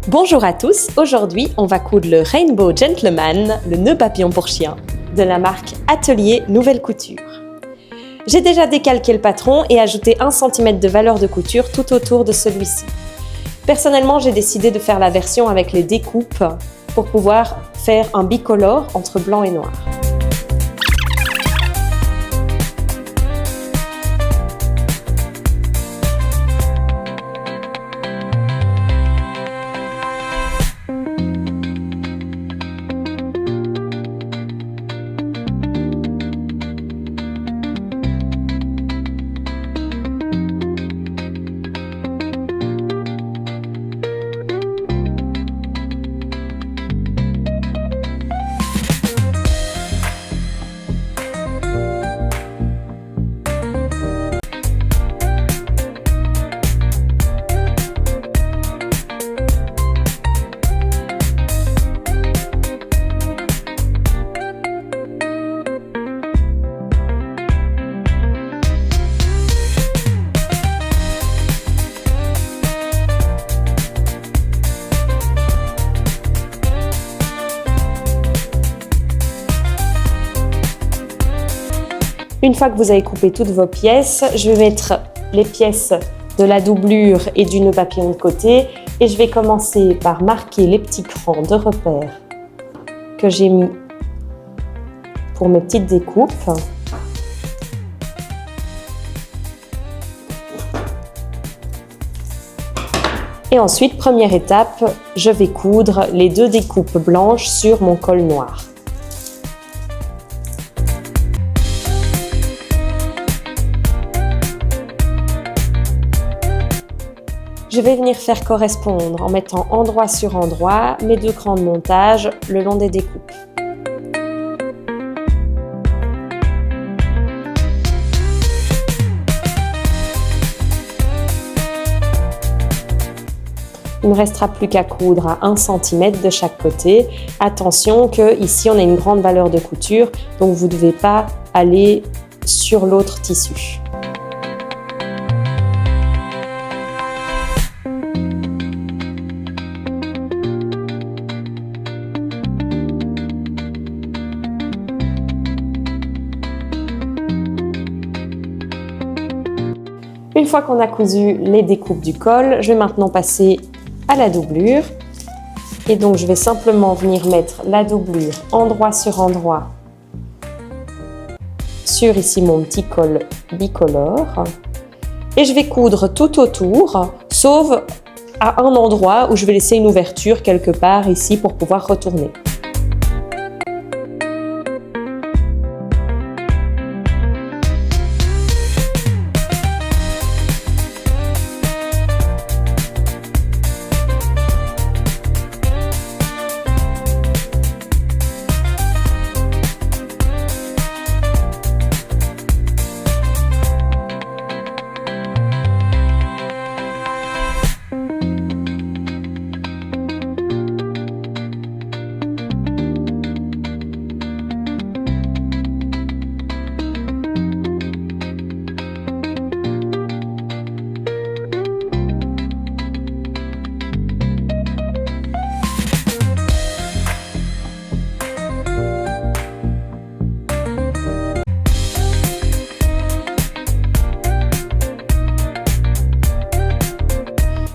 Bonjour à tous, aujourd'hui on va coudre le Rainbow Gentleman, le nœud papillon pour chien, de la marque Atelier Nouvelle Couture. J'ai déjà décalqué le patron et ajouté 1 cm de valeur de couture tout autour de celui-ci. Personnellement, j'ai décidé de faire la version avec les découpes pour pouvoir faire un bicolore entre blanc et noir. Une fois que vous avez coupé toutes vos pièces, je vais mettre les pièces de la doublure et du nœud papillon de côté et je vais commencer par marquer les petits crans de repère que j'ai mis pour mes petites découpes. Et ensuite, première étape, je vais coudre les 2 découpes blanches sur mon col noir. Je vais venir faire correspondre en mettant endroit sur endroit mes 2 crans de montage le long des découpes. Il ne me restera plus qu'à coudre à 1 cm de chaque côté. Attention que ici on a une grande valeur de couture, donc vous ne devez pas aller sur l'autre tissu. Une fois qu'on a cousu les découpes du col, je vais maintenant passer à la doublure. Et donc je vais simplement venir mettre la doublure endroit sur endroit sur ici mon petit col bicolore. Et je vais coudre tout autour, sauf à un endroit où je vais laisser une ouverture quelque part ici pour pouvoir retourner.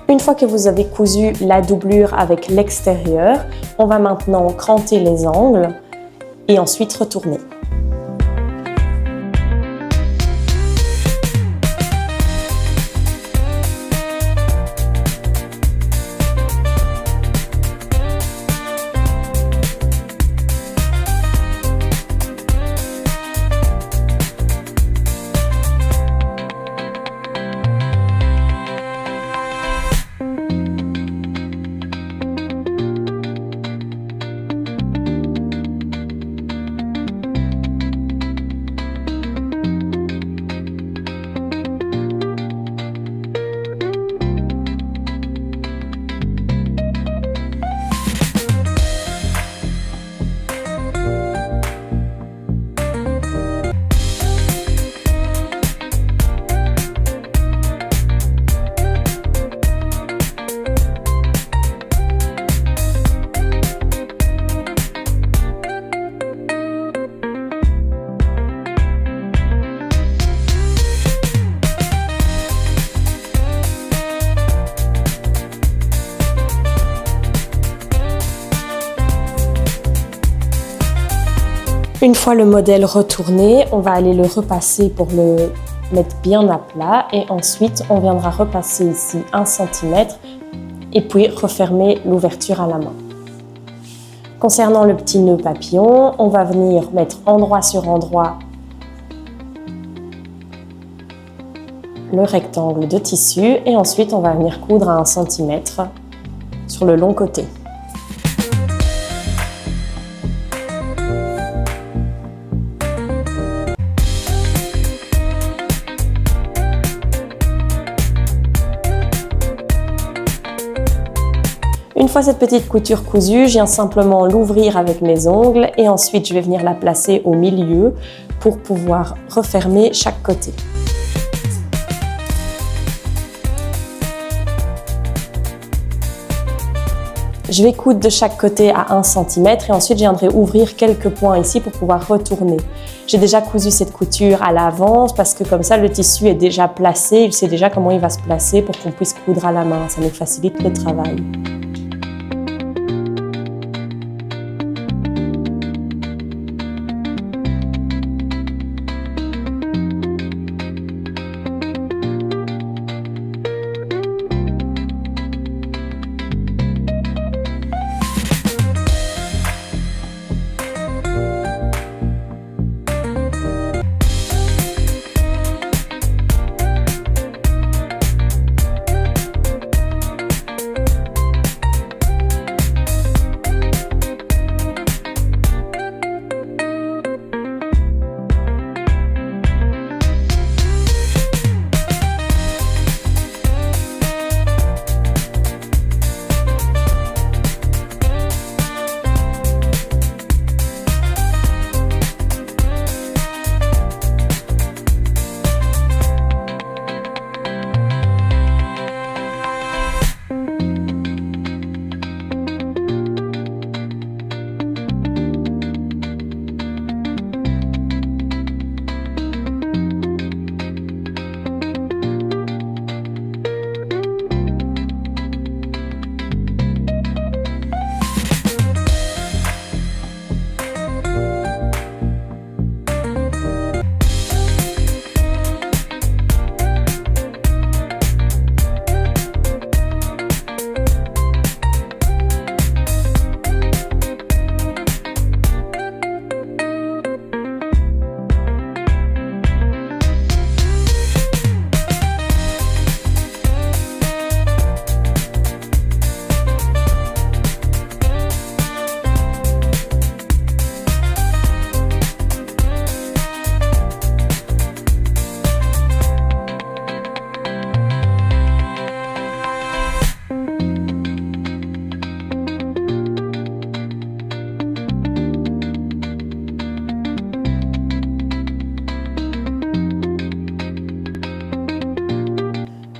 Une fois que vous avez cousu la doublure avec l'extérieur, on va maintenant cranter les angles et ensuite retourner. Une fois le modèle retourné, on va aller le repasser pour le mettre bien à plat et ensuite on viendra repasser ici 1 cm et puis refermer l'ouverture à la main. Concernant le petit nœud papillon, on va venir mettre endroit sur endroit le rectangle de tissu et ensuite on va venir coudre à 1 cm sur le long côté. Une fois cette petite couture cousue, je viens simplement l'ouvrir avec mes ongles et ensuite je vais venir la placer au milieu pour pouvoir refermer chaque côté. Je vais coudre de chaque côté à 1 cm et ensuite je viendrai ouvrir quelques points ici pour pouvoir retourner. J'ai déjà cousu cette couture à l'avance parce que comme ça le tissu est déjà placé, il sait déjà comment il va se placer pour qu'on puisse coudre à la main, ça nous facilite le travail.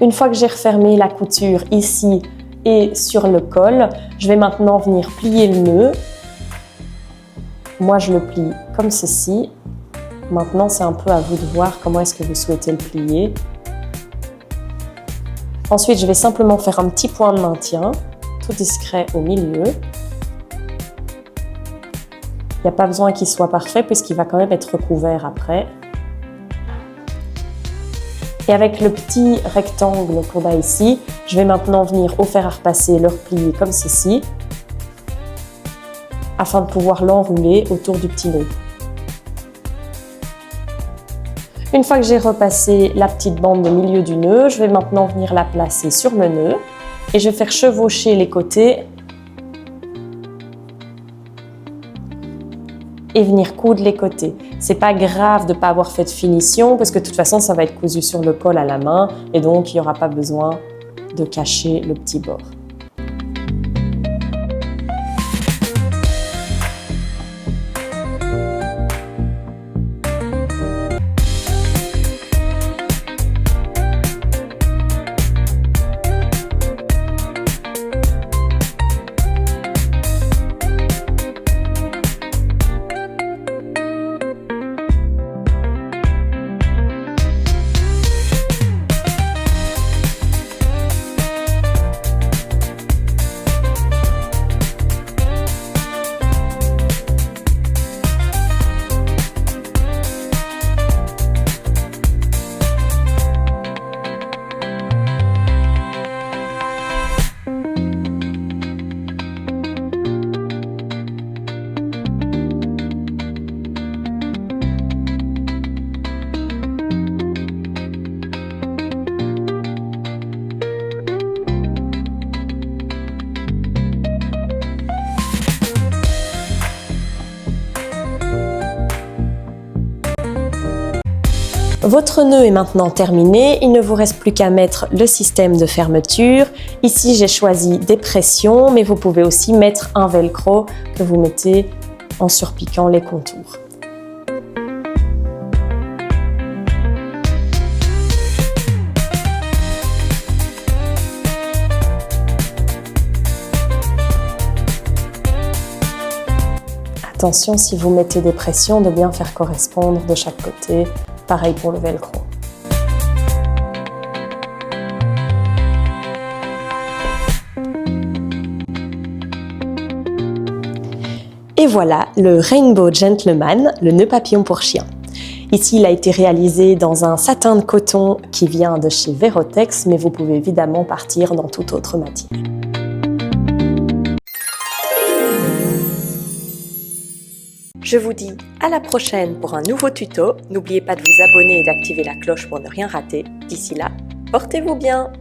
Une fois que j'ai refermé la couture ici et sur le col, je vais maintenant venir plier le nœud. Moi, je le plie comme ceci. Maintenant, c'est un peu à vous de voir comment est-ce que vous souhaitez le plier. Ensuite, je vais simplement faire un petit point de maintien, tout discret au milieu. Il n'y a pas besoin qu'il soit parfait puisqu'il va quand même être recouvert après. Et avec le petit rectangle qu'on a ici, je vais maintenant venir au fer à repasser, le replier comme ceci, afin de pouvoir l'enrouler autour du petit nœud. Une fois que j'ai repassé la petite bande au milieu du nœud, je vais maintenant venir la placer sur le nœud et je vais faire chevaucher les côtés et venir coudre les côtés. C'est pas grave de ne pas avoir fait de finition parce que de toute façon ça va être cousu sur le col à la main et donc il n'y aura pas besoin de cacher le petit bord. Votre nœud est maintenant terminé, il ne vous reste plus qu'à mettre le système de fermeture. Ici, j'ai choisi des pressions, mais vous pouvez aussi mettre un velcro que vous mettez en surpiquant les contours. Attention, si vous mettez des pressions, de bien faire correspondre de chaque côté. Pareil pour le velcro. Et voilà le Rainbow Gentleman, le nœud papillon pour chien. Ici, il a été réalisé dans un satin de coton qui vient de chez Verotex, mais vous pouvez évidemment partir dans toute autre matière. Je vous dis à la prochaine pour un nouveau tuto. N'oubliez pas de vous abonner et d'activer la cloche pour ne rien rater. D'ici là, portez-vous bien!